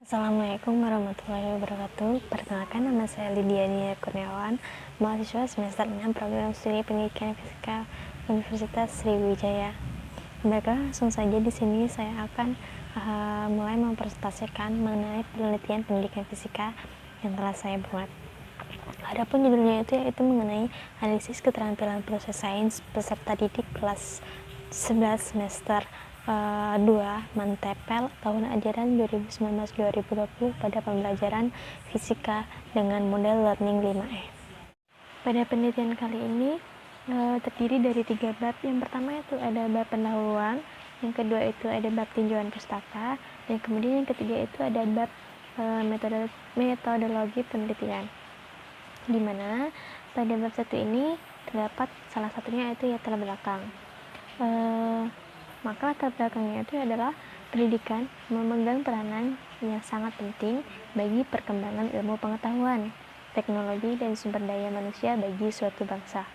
Assalamualaikum warahmatullahi wabarakatuh. Perkenalkan, nama saya Lydia Nia Kurniawan, mahasiswa semester 6 program studi pendidikan fisika Universitas Sriwijaya. Baiklah, langsung saja di sini saya akan mulai mempresentasikan mengenai penelitian pendidikan fisika yang telah saya buat. Adapun judulnya yaitu mengenai analisis keterampilan proses sains peserta didik kelas 11 semester 2 Mantepel tahun ajaran 2019-2020 pada pembelajaran fisika dengan model learning 5E. Pada penelitian kali ini terdiri dari 3 bab. Yang pertama itu ada bab pendahuluan, yang kedua itu ada bab tinjauan pustaka, dan kemudian yang ketiga itu ada bab metodologi penelitian, di mana pada bab 1 ini terdapat salah satunya itu latar belakang. Maka latar belakangnya itu adalah pendidikan memegang peranan yang sangat penting bagi perkembangan ilmu pengetahuan, teknologi, dan sumber daya manusia bagi suatu bangsa.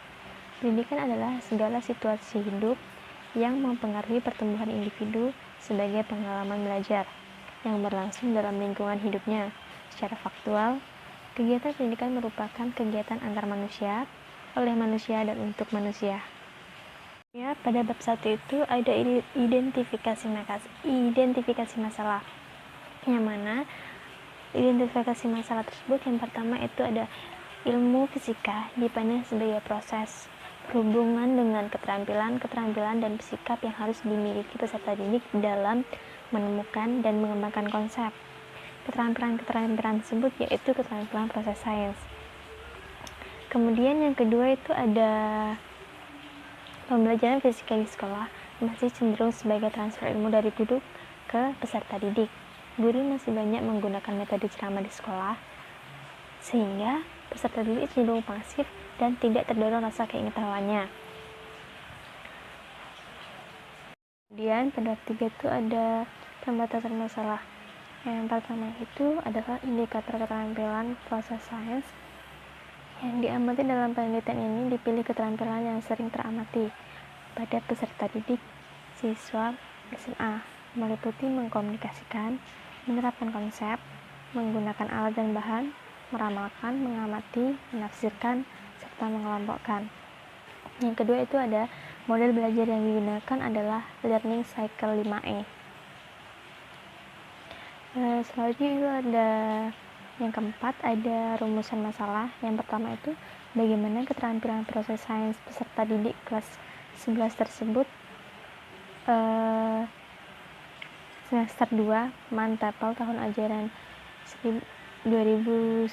Pendidikan adalah segala situasi hidup yang mempengaruhi pertumbuhan individu sebagai pengalaman belajar yang berlangsung dalam lingkungan hidupnya. Secara faktual, kegiatan pendidikan merupakan kegiatan antar manusia, oleh manusia, dan untuk manusia. Ya, pada bab 1 itu ada identifikasi masalah, yang mana identifikasi masalah tersebut yang pertama itu ada ilmu fisika dipandang sebagai proses berhubungan dengan keterampilan dan sikap yang harus dimiliki peserta didik dalam menemukan dan mengembangkan konsep. Keterampilan tersebut yaitu keterampilan proses sains. Kemudian yang kedua itu ada pembelajaran fisika di sekolah masih cenderung sebagai transfer ilmu dari guru ke peserta didik. Guru masih banyak menggunakan metode ceramah di sekolah, sehingga peserta didik cenderung pasif dan tidak terdorong rasa keingintahuannya. Kemudian pada bab 3 itu ada pembatasan masalah. Yang pertama itu adalah indikator keterampilan proses sains. Yang diamati dalam penelitian ini dipilih keterampilan yang sering teramati pada peserta didik siswa SMA, meliputi mengkomunikasikan, menerapkan konsep, menggunakan alat dan bahan, meramalkan, mengamati, menafsirkan, serta mengelompokkan. Yang kedua itu ada model belajar yang digunakan adalah learning cycle 5E. Selanjutnya itu ada yang keempat, ada rumusan masalah. Yang pertama itu bagaimana keterampilan proses sains peserta didik kelas 11 tersebut semester 2 Mantepel tahun ajaran 2019-2020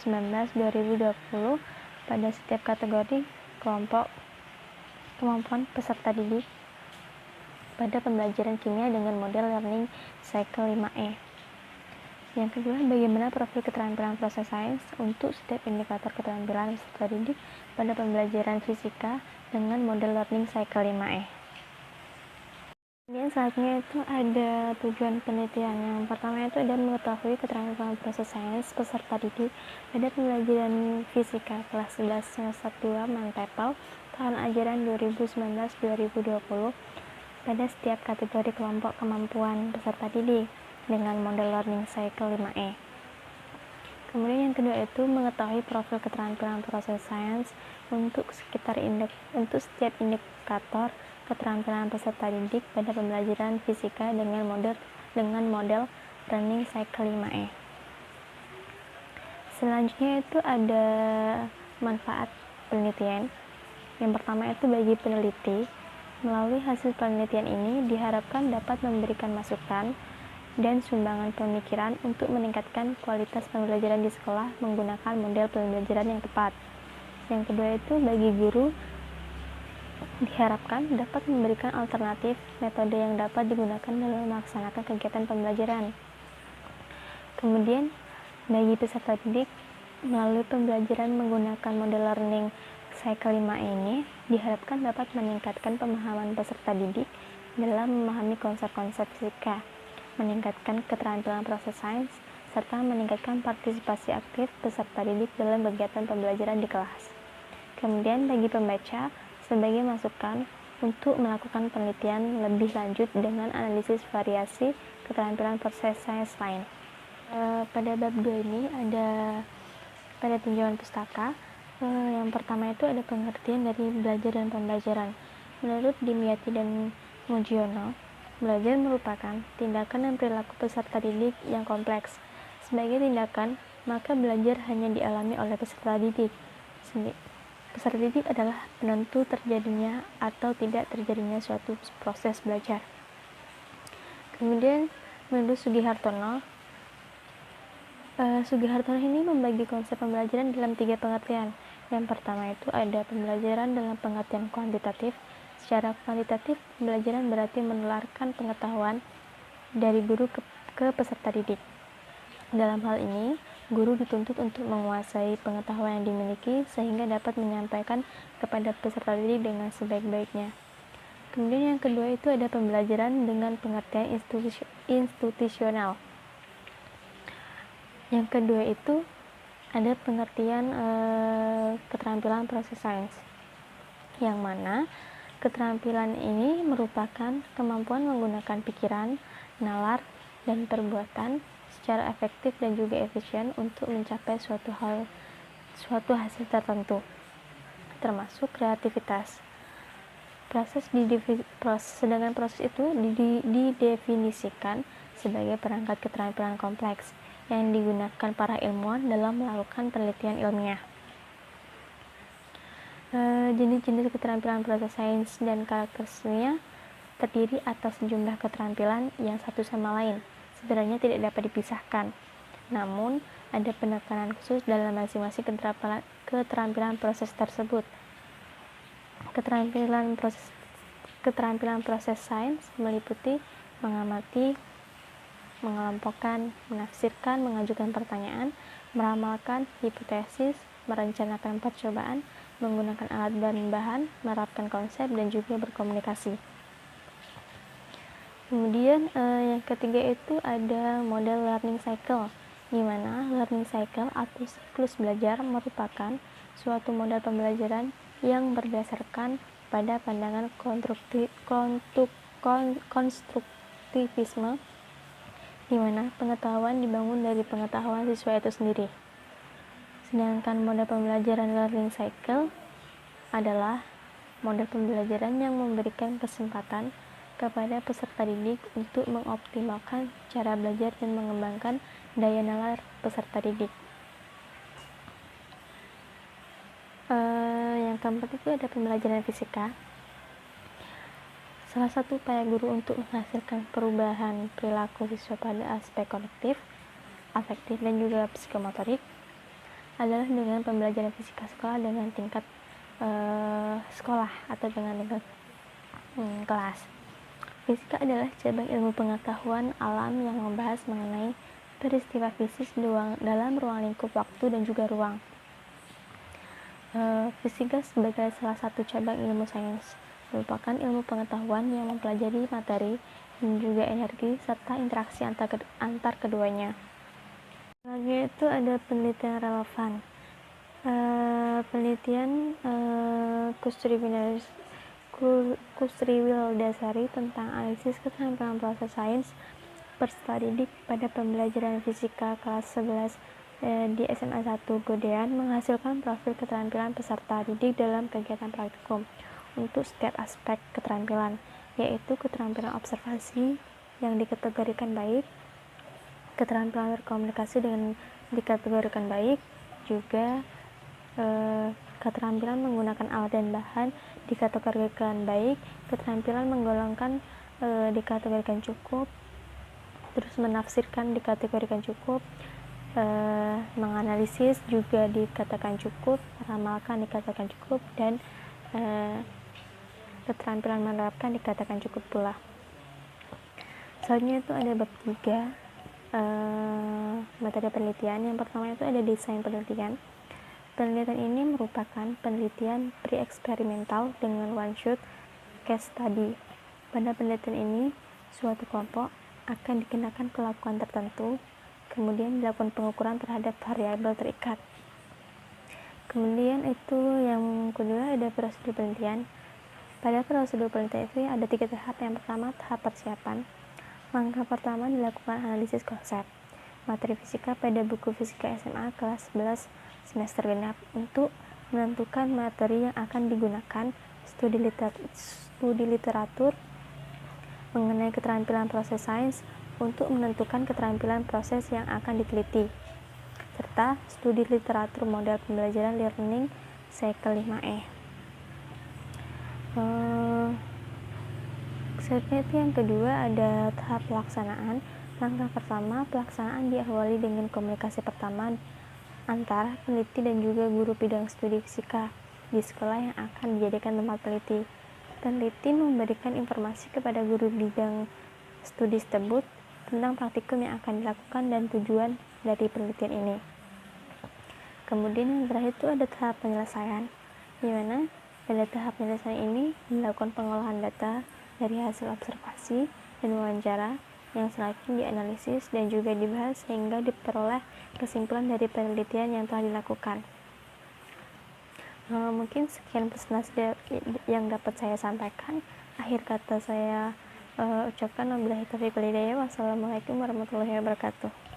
pada setiap kategori kelompok kemampuan peserta didik pada pembelajaran kimia dengan model learning cycle 5E. Yang kedua, bagaimana profil keterampilan proses sains untuk setiap indikator keterampilan peserta didik pada pembelajaran fisika dengan model learning cycle 5E. Kemudian selanjutnya itu ada tujuan penelitian. Yang pertama itu adalah mengetahui keterampilan proses sains peserta didik pada pembelajaran fisika kelas 11 semester 2 Mantepel tahun ajaran 2019-2020 pada setiap kategori kelompok kemampuan peserta didik dengan model learning cycle 5E. Kemudian yang kedua itu mengetahui profil keterampilan proses sains untuk setiap indikator keterampilan peserta didik pada pembelajaran fisika dengan model learning cycle 5E. Selanjutnya itu ada manfaat penelitian. Yang pertama itu bagi peneliti, melalui hasil penelitian ini diharapkan dapat memberikan masukan dan sumbangan pemikiran untuk meningkatkan kualitas pembelajaran di sekolah menggunakan model pembelajaran yang tepat. Yang kedua itu bagi guru diharapkan dapat memberikan alternatif metode yang dapat digunakan dalam melaksanakan kegiatan pembelajaran. Kemudian bagi peserta didik melalui pembelajaran menggunakan model learning cycle 5 ini diharapkan dapat meningkatkan pemahaman peserta didik dalam memahami konsep-konsep fisika, meningkatkan keterampilan proses sains, serta meningkatkan partisipasi aktif peserta didik dalam kegiatan pembelajaran di kelas. Kemudian bagi pembaca, sebagai masukan untuk melakukan penelitian lebih lanjut dengan analisis variasi keterampilan proses sains lain. Pada bab 2 ini ada pada tinjauan pustaka. Yang pertama itu ada pengertian dari belajar dan pembelajaran. Menurut Dimyati dan Mujiono, belajar merupakan tindakan dan perilaku peserta didik yang kompleks. Sebagai tindakan, maka belajar hanya dialami oleh peserta didik. Peserta didik adalah penentu terjadinya atau tidak terjadinya suatu proses belajar. Kemudian menurut Sugihartono ini membagi konsep pembelajaran dalam 3 pengertian. Yang pertama itu ada pembelajaran dalam pengertian kuantitatif. Secara kuantitatif, pembelajaran berarti menularkan pengetahuan dari guru ke peserta didik. Dalam hal ini, guru dituntut untuk menguasai pengetahuan yang dimiliki sehingga dapat menyampaikan kepada peserta didik dengan sebaik-baiknya. Kemudian yang kedua itu ada pembelajaran dengan pengertian institusional. Yang kedua itu ada pengertian keterampilan proses sains, yang mana keterampilan ini merupakan kemampuan menggunakan pikiran, nalar, dan perbuatan secara efektif dan juga efisien untuk mencapai suatu hasil tertentu, termasuk kreativitas. Sedangkan proses itu didefinisikan sebagai perangkat keterampilan kompleks yang digunakan para ilmuwan dalam melakukan penelitian ilmiah. Jenis-jenis keterampilan proses sains dan karakteristiknya terdiri atas sejumlah keterampilan yang satu sama lain sebenarnya tidak dapat dipisahkan. Namun, ada penekanan khusus dalam masing-masing keterampilan proses tersebut. Keterampilan proses sains meliputi mengamati, mengelompokkan, menafsirkan, mengajukan pertanyaan, meramalkan hipotesis, merencanakan percobaan, menggunakan alat dan bahan, menerapkan konsep, dan juga berkomunikasi. Kemudian yang ketiga itu ada model learning cycle, di mana learning cycle atau siklus belajar merupakan suatu model pembelajaran yang berdasarkan pada pandangan konstruktivisme, di mana pengetahuan dibangun dari pengetahuan siswa itu sendiri. Sedangkan model pembelajaran learning cycle adalah model pembelajaran yang memberikan kesempatan kepada peserta didik untuk mengoptimalkan cara belajar dan mengembangkan daya nalar peserta didik. Yang keempat itu ada pembelajaran fisika. Salah satu upaya guru untuk menghasilkan perubahan perilaku siswa pada aspek kognitif, afektif, dan juga psikomotorik adalah dengan pembelajaran fisika sekolah dengan tingkat sekolah atau dengan tingkat kelas. Fisika adalah cabang ilmu pengetahuan alam yang membahas mengenai peristiwa fisik dalam ruang lingkup waktu dan juga ruang. Fisika sebagai salah satu cabang ilmu sains merupakan ilmu pengetahuan yang mempelajari materi dan juga energi serta interaksi antar keduanya. Selanjutnya itu ada penelitian relevan. Penelitian Kustriwildasari tentang analisis keterampilan proses sains peserta didik pada pembelajaran fisika kelas 11 di SMA 1 Godean menghasilkan profil keterampilan peserta didik dalam kegiatan praktikum untuk setiap aspek keterampilan, yaitu keterampilan observasi yang dikategorikan baik, keterampilan berkomunikasi dengan dikategorikan baik, juga keterampilan menggunakan alat dan bahan dikategorikan baik, keterampilan menggolongkan dikategorikan cukup, terus menafsirkan dikategorikan cukup, menganalisis juga dikatakan cukup, meramalkan dikatakan cukup, dan keterampilan menerapkan dikatakan cukup pula. Selanjutnya itu ada bab 3 metode penelitian. Yang pertama itu ada desain penelitian. Penelitian ini merupakan penelitian pre-eksperimental dengan one shot case study. Pada penelitian ini, suatu kelompok akan dikenakan kelakuan tertentu, kemudian dilakukan pengukuran terhadap variabel terikat. Kemudian itu yang kedua ada prosedur penelitian. Pada prosedur penelitian itu ada 3 tahap. Yang pertama tahap persiapan. Langkah pertama dilakukan analisis konsep. materi fisika pada buku Fisika SMA kelas 11 semester genap. Untuk menentukan materi yang akan digunakan, studi literatur mengenai keterampilan proses sains untuk menentukan keterampilan proses yang akan diteliti, serta studi literatur model pembelajaran learning cycle 5E. Selanjutnya yang kedua ada tahap pelaksanaan. Langkah pertama, pelaksanaan diawali dengan komunikasi pertama antara peneliti dan juga guru bidang studi fisika di sekolah yang akan dijadikan tempat peneliti. Peneliti memberikan informasi kepada guru bidang studi tersebut tentang praktikum yang akan dilakukan dan tujuan dari penelitian ini. Kemudian yang terakhir itu ada tahap penyelesaian, di mana pada tahap penyelesaian ini dilakukan pengolahan data dari hasil observasi dan wawancara yang selanjutnya dianalisis dan juga dibahas sehingga diperoleh kesimpulan dari penelitian yang telah dilakukan. Mungkin sekian presentasi yang dapat saya sampaikan. Akhir kata saya ucapkan wabillahi taufiq wal hidayah. Wassalamualaikum warahmatullahi wabarakatuh.